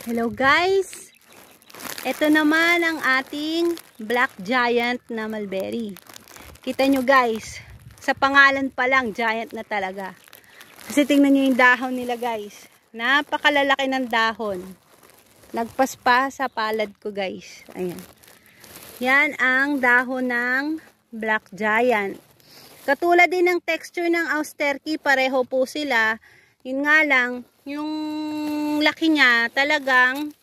Hello guys! Ito naman ang ating Black Giant na mulberry. Kita nyo guys, sa pangalan pa lang, giant na talaga. Kasi tingnan nyo yung dahon nila guys. Napakalalaki ng dahon. Nagpaspa sa palad ko guys. Ayan. Yan ang dahon ng Black Giant. Katulad din ng texture ng Austerky, pareho po sila. Yun nga lang, yung laki niya talagang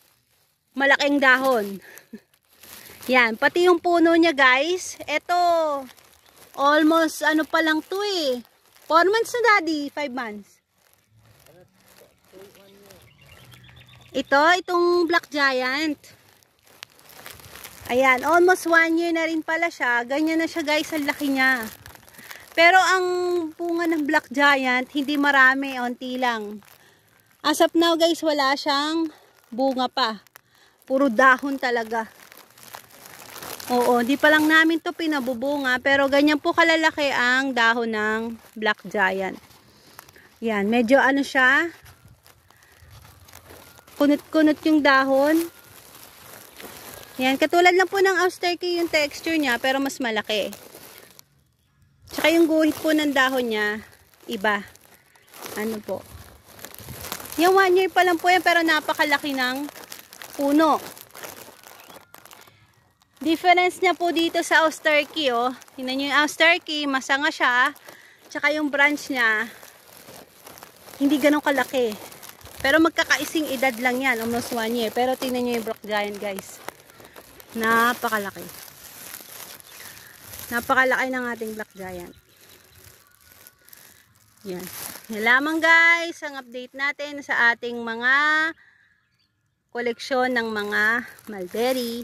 malaking dahon. Yan, pati yung puno niya guys, eto almost ano pa lang to eh. 4 months na daddy, 5 months. Itong Black Giant. Ayan, almost 1 year na rin pala siya. Ganyan na siya guys, ang laki niya. Pero ang bunga ng Black Giant, hindi marami, onti lang. As of now guys, wala siyang bunga pa. Puro dahon talaga. Oo, di pa lang namin to pinabubunga, pero ganyan po kalalaki ang dahon ng Black Giant. Yan, medyo ano siya, kunot-kunot yung dahon. Yan, katulad lang po ng Austerky yung texture niya, pero mas malaki. Tsaka yung guhit po ng dahon niya, iba. Ano po. Yung 1 year pa lang po yan, pero napakalaki ng puno. Difference niya po dito sa Austerky, oh. Tingnan nyo yung Austerky, masanga siya. Tsaka yung branch niya, hindi ganun kalaki. Pero magkakaising edad lang yan, almost 1 year. Pero tingnan nyo yung Black Giant, guys. Napakalaki. Napakalaki ng ating Black Giant. Yan. Yan lamang guys, ang update natin sa ating mga koleksyon ng mga mulberry.